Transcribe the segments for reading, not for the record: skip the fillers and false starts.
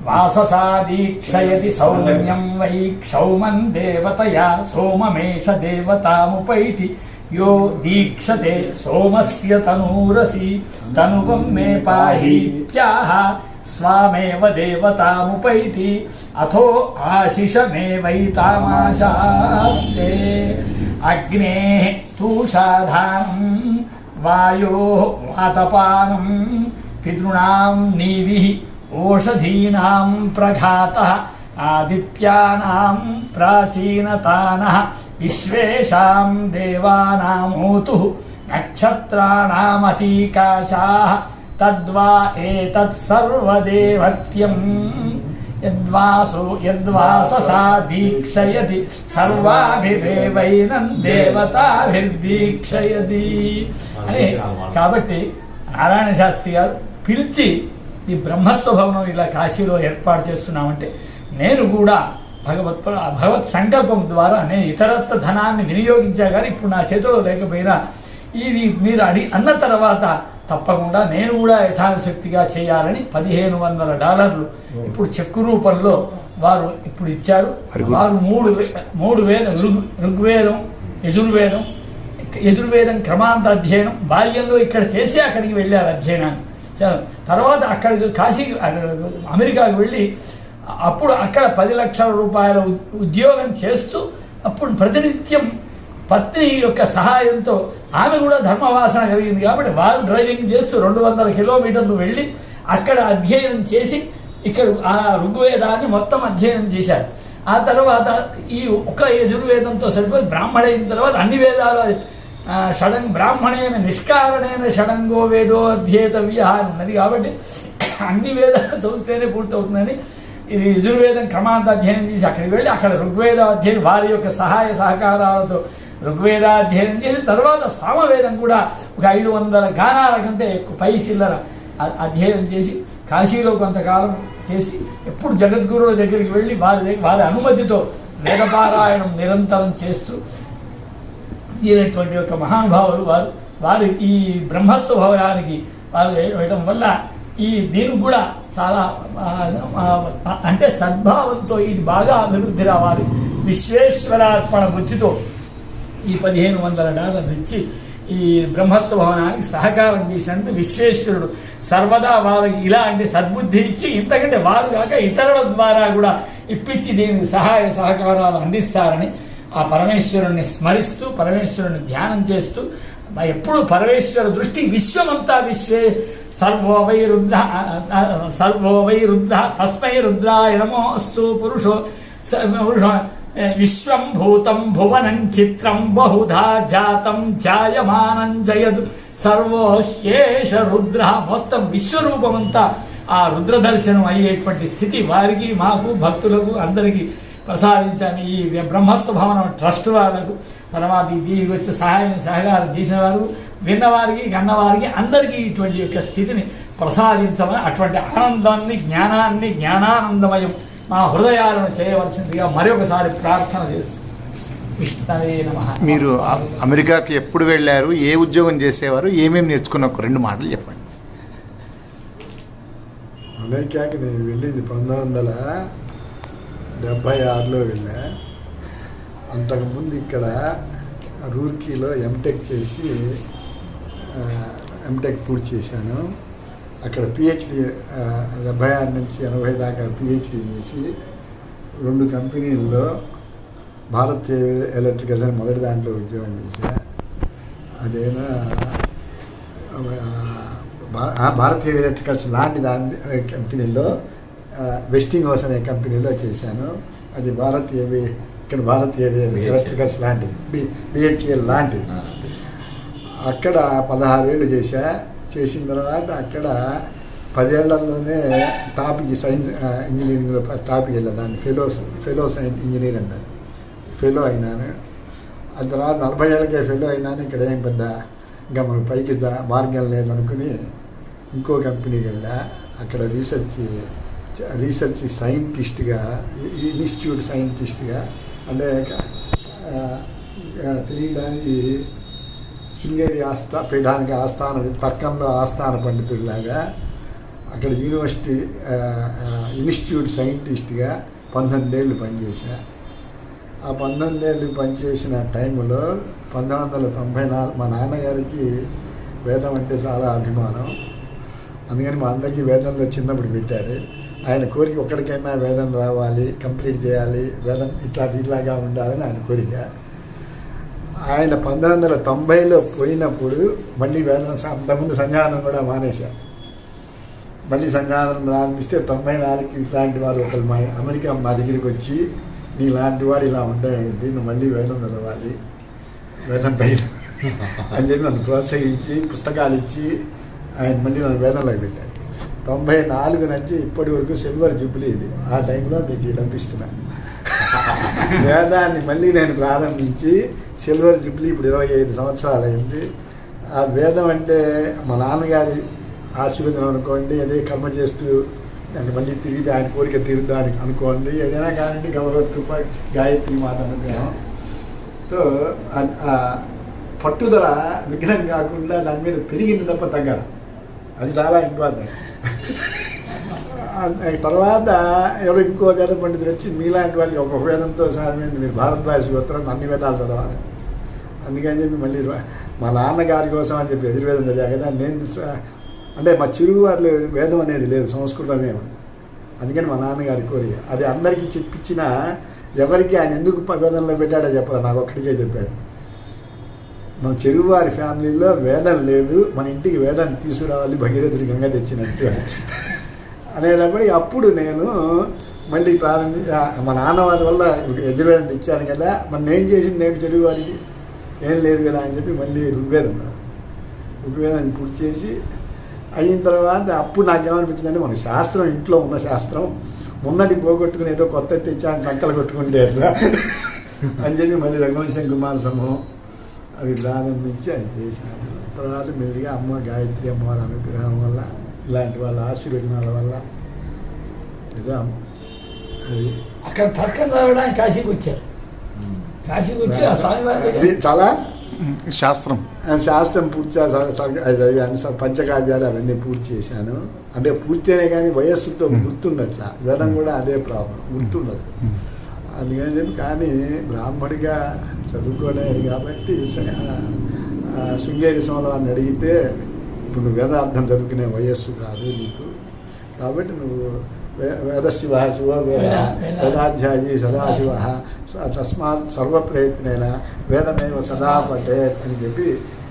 వాససా దీక్షయతి సౌమ్యం why క్షౌమం దేవతయా సోమమేష దేవతాముపైతి యో దీక్షతే సోమస్య తనూరసి తనువం మే పాహీత్యాహ స్వామేవ దేవతాముపైతి అథో ఆశిషమేవైతామాశాస్తే అగ్నే తూషాధానం వాయో వాతపానం పితృణాం నీవి ఓషధీనాం ప్రఘాతః ఆదిత్యానాం ప్రాచీనతానః విశ్వేషాం దేవానామూతు నక్షత్రాణామతీకాశాః తద్వా ఏతత్ సర్వదేవత్యం యద్వాససా దీక్షయతి సర్వాభిరేవైనం దేవతాభిర్దీక్షయతి అని. కాబట్టి నారాయణ శాస్త్రి గారు పిలిచి ఈ బ్రహ్మస్వభవనం ఇలా కాశీలో ఏర్పాటు చేస్తున్నామంటే నేను కూడా భగవత్ సంకల్పం ద్వారా నేను ఇతరత్వ ధనాన్ని వినియోగించా కానీ ఇప్పుడు నా చేతిలో లేకపోయినా ఇది మీరు అన్న తర్వాత తప్పకుండా నేను కూడా యథాశక్తిగా చేయాలని $1500 ఇప్పుడు చెక్కు రూపంలో వారు ఇప్పుడు ఇచ్చారు. వారు మూడు వేదం ఋగ్వేదం యజుర్వేదం క్రమాంత అధ్యయనం బాల్యంలో ఇక్కడ చేసి అక్కడికి వెళ్ళారు అధ్యయనాన్ని. తర్వాత అక్కడికి కాశీకి అమెరికాకు వెళ్ళి అప్పుడు అక్కడ 10 లక్షల రూపాయల ఉద్యోగం చేస్తూ అప్పుడు ప్రతినిత్యం పత్ని యొక్క సహాయంతో ఆమె కూడా ధర్మవాసన కలిగింది కాబట్టి వారు డ్రైవింగ్ చేస్తూ 200 కిలోమీటర్లు వెళ్ళి అక్కడ అధ్యయనం చేసి ఇక్కడ ఆ ఋగ్వేదాన్ని మొత్తం అధ్యయనం చేశారు. ఆ తర్వాత ఈ ఒక యజుర్వేదంతో సరిపోయి బ్రాహ్మణైన తర్వాత అన్ని వేదాలు బ్రాహ్మణేన నిష్కారణేన షడంగో వేదో అధ్యేతవ్య అని ఉన్నది కాబట్టి అన్ని వేదాలు చదివితేనే పూర్తవుతుందని ఇది యజుర్వేదం క్రమాంత అధ్యయనం చేసి అక్కడికి వెళ్ళి అక్కడ ఋగ్వేద అధ్యయనం వారి యొక్క సహాయ సహకారాలతో ఋగ్వేదాధ్యయనం చేసి తర్వాత సామవేదం కూడా ఒక 500 గానాల కంటే ఎక్కువ పై చిల్లర అధ్యయనం చేసి కాశీలో కొంతకాలం చేసి ఎప్పుడు జగద్గురువుల దగ్గరికి వెళ్ళి వారి అనుమతితో వేదపారాయణం నిరంతరం చేస్తూ ఈయనటువంటి యొక్క మహానుభావులు వారు ఈ బ్రహ్మస్వభావానికి వారు వేయడం వల్ల దీనికి కూడా చాలా అంటే సద్భావంతో ఇది బాగా అభివృద్ధి రావాలి. విశ్వేశ్వరార్పణ బుద్ధితో ఈ $1500 ఇచ్చి ఈ బ్రహ్మస్వభావానికి సహకారం చేసినందుకు విశ్వేశ్వరుడు సర్వదా వారికి ఇలాంటి సద్బుద్ధి ఇచ్చి ఇంతకంటే వారు కాక ఇతరుల ద్వారా కూడా ఇప్పించి దీనికి సహాయ సహకారాలు అందిస్తారని ఆ పరమేశ్వరుణ్ణి స్మరిస్తూ పరమేశ్వరుని ధ్యానం చేస్తూ ఎప్పుడు పరమేశ్వర దృష్టి విశ్వమంతా సర్వో వై రుద్ర తస్మై రుద్రాయ నమోస్తు పురుషో విశ్వం భూతం భువనం చిత్రం బహుధా జాతం జాయమానం జయదు సర్వో హ్యేష రుద్ర మొత్తం విశ్వరూపమంతా ఆ రుద్ర దర్శనం అయ్యేటువంటి స్థితి వారికి మాకు భక్తులకు అందరికీ ప్రసాదించాను. ఈ బ్రహ్మస్వభావనం ట్రస్ట్ వాళ్ళకు తర్వాత దీనికి వచ్చి సహకారం చేసిన వారు విన్నవారికి కన్నవారికి అందరికీ ఇటువంటి యొక్క స్థితిని ప్రసాదించమని అటువంటి ఆనందాన్ని జ్ఞానాన్ని జ్ఞానానందమయం మా హృదయాలను చేయవలసిందిగా మరొకసారి ప్రార్థన చేస్తూ విష్ణవే నమః. మీరు అమెరికాకి ఎప్పుడు వెళ్ళారు, ఏ ఉద్యోగం చేసేవారు, ఏమేమి నేర్చుకున్న ఒక 2 మాటలు చెప్పండి. అమెరికాకి నేను వెళ్ళింది 1976లో వెళ్ళా. అంతకుముందు ఇక్కడ రూర్కీలో ఎంటెక్ చేసి ఎంటెక్ పూర్తి చేశాను. అక్కడ పిహెచ్డి 76 నుంచి 80 దాకా పిహెచ్డి చేసి 2 కంపెనీల్లో భారత్ ఎలక్ట్రికల్స్ అని మొదటి దాంట్లో ఉద్యోగం చేశా. అదేనా భారతీయ ఎలక్ట్రికల్స్ లాంటి దాని కంపెనీలో వెస్టింగ్ హౌస్ అనే కంపెనీలో చేశాను. అది ఇక్కడ భారతీయ ఎలక్ట్రికల్స్ లాంటిది, బిహెచ్ఎల్ లాంటిది. అక్కడ 16 ఏళ్ళు చేసిన తర్వాత అక్కడ 10 ఏళ్లలోనే టాప్కి సైన్స్ ఇంజనీరింగ్లో టాప్కి వెళ్ళా. దాన్ని ఫెలో సైన్స్ ఇంజనీర్ అంటారు. ఫెలో అయినాను. ఆ తర్వాత 40 ఏళ్ళకే ఫెలో అయినాను. ఇక్కడ ఏం పెద్ద ఇంకా మనకు పైకి మార్గం లేదనుకుని ఇంకో కంపెనీకి వెళ్ళా. అక్కడ రీసెర్చ్ సైంటిస్ట్గా, ఇన్స్టిట్యూట్ సైంటిస్ట్గా, అంటే తెలియడానికి శృంగేరి పీఠానికి తర్కంలో ఆస్థాన పండితుడిలాగా అక్కడ యూనివర్సిటీ ఇన్స్టిట్యూట్ సైంటిస్ట్గా 19 ఏళ్ళు పనిచేశా. ఆ 19 ఏళ్ళు పనిచేసిన టైంలో 1994 మా నాన్నగారికి వేదం అంటే చాలా అభిమానం. అందుకని మా అందరికీ వేదంలో చిన్నప్పుడు పెట్టాడు. ఆయన కోరిక ఒక్కడికైనా వేదం రావాలి, కంప్లీట్ చేయాలి, వేదం ఇట్లాగా ఉండాలని ఆయన కోరిక. ఆయన 1990లో పోయినప్పుడు మళ్ళీ వేదం అంతకుముందు సంధ్యానం కూడా మానేశారు. మళ్ళీ సంధ్యానం ప్రారంభిస్తే 94కి ఇట్లాంటి వారు ఒకరు అమెరికా మా దగ్గరికి వచ్చి నీలాంటి వాడు ఇలా ఉంటాయండి, నువ్వు మళ్ళీ వేదం చదవాలి, వేదం పైన అని చెప్పి నన్ను ప్రోత్సహించి పుస్తకాలు ఇచ్చి ఆయన మళ్ళీ నన్ను వేదంలోకి పెట్టాడు. 94 నుంచి ఇప్పటి వరకు సిల్వర్ జూబ్లీ ఇది. ఆ టైంలో మీకు డబ్బిస్తున్నాను. వేదాన్ని మళ్ళీ నేను ప్రారంభించి సిల్వర్ జూబ్లీ ఇప్పుడు 25 సంవత్సరాలు అయింది. ఆ వేదం అంటే మా నాన్నగారి ఆశీర్వదనం అనుకోండి, అదే కర్మ చేస్తూ దాన్ని మళ్ళీ తిరిగి ఆయన కోరిక తీరుద్దానికి అనుకోండి, ఏదైనా కానీ గౌరవ గాయత్రి మాత అనుగ్రహంతో పట్టుదల విఘ్నం కాకుండా దాని మీద పెరిగింది తప్ప తగ్గల. అది చాలా ఇంపార్టెంట్. తర్వాత ఎవరో ఇంకో వేద పండితులు వచ్చి మీలాంటి వాళ్ళు ఒక వేదంతో సార్ మీరు భారద్వాజ సూత్రం అన్ని వేదాలు చదవాలి అందుకని చెప్పి మళ్ళీ మా నాన్నగారి కోసం అని చెప్పి ఎదుర్వేదం చదివా కదా. నేను అంటే మా చిరుగు వాళ్ళు వేదం అనేది లేదు, సంస్కృతమే ఉంది. అందుకని మా నాన్నగారి కోరిక అది అందరికీ చెప్పించిన ఎవరికి ఆయన ఎందుకు వేదంలో పెట్టాడో చెప్పాలి, నాకు ఒక్కడికే చెప్పాడు. మన చెరువువారి ఫ్యామిలీలో వేదం లేదు, మన ఇంటికి వేదాన్ని తీసుకురావాలి భగీరథుడి గంగ తెచ్చినట్టు అనేటప్పటికి అప్పుడు నేను మళ్ళీ మా నాన్న వారి వల్ల యజుర్వేదం తెచ్చాను కదా, మరి నేను చేసింది ఏంటి చెరువు వారికి ఏం లేదు కదా అని చెప్పి మళ్ళీ ఋగ్వేదాన్ని పూర్తి చేసి అయిన తర్వాత అప్పుడు నాకేమనిపించిందంటే మన శాస్త్రం ఇంట్లో ఉన్న శాస్త్రం ఉన్నది పోగొట్టుకుని ఏదో కొత్త తెచ్చాను సంకలు కొట్టుకుంటే ఎట్లా అని చెప్పి మళ్ళీ రఘువంశం కుమార సమూహం అవి ప్రారంభించి అది చేసినాను. తర్వాత మెల్లిగా అమ్మ గాయత్రి అమ్మవారి అనుగ్రహం వల్ల ఇలాంటి వాళ్ళ ఆశీర్వచనాల వల్ల ఏదో అది అక్కడ తర్కం రావడానికి కాశీకి వచ్చారు. కాశీకి వచ్చి ఆ స్వామివారి చాలా శాస్త్రం పూర్తి పంచకావ్యాలు అవన్నీ పూర్తి చేశాను. అంటే పూర్తినే కానీ వయస్సుతో గుర్తుండట్లా. వేదం కూడా అదే ప్రాబ్లం, గుర్తుండదు. అందుకని చెప్పి కానీ బ్రాహ్మడిగా చదువుకోలేదు కాబట్టి శృంగేరి సోమవారిని అడిగితే ఇప్పుడు నువ్వు వేదార్థం చదువుకునే వయస్సు కాదు నీకు, కాబట్టి నువ్వు వేదశివ శివ వేదాధ్యాయి సదాశివ తస్మాత్ సర్వప్రయత్నైన వేదమేవ సదా పట్టే అని చెప్పి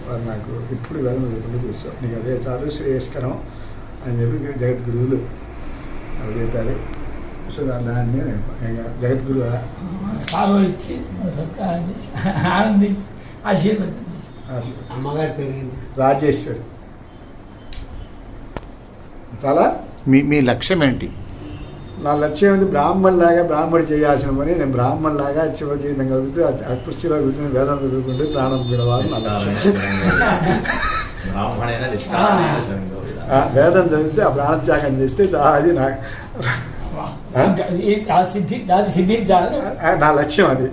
వారు నాకు ఇప్పుడు వేదం ముందు కూర్చో నీకు అదే చాలు శ్రేయస్కరం అని చెప్పి జగద్గురువులు అవి చెప్పారు. సో దాన్ని జగద్గురు సార్వ ఇచ్చి ఆనందించి ఆశీర్వదించి అమ్మగారి పేరు రాజేశ్వరి. చాలా మీ లక్ష్యం ఏంటి? నా లక్ష్యం ఏంటి, బ్రాహ్మణుడు చేయాల్సిన పని నేను బ్రాహ్మణులాగా చివరి జీవితం కలిపితే అకృష్టిలో కూర్చొని వేదం చదువుకుంటే ప్రాణం విడవాలి నా లక్ష్యం. వేదం చదివితే ఆ ప్రాణత్యాగం చేస్తే అది సిద్ధించాలని నా లక్ష్యం అది.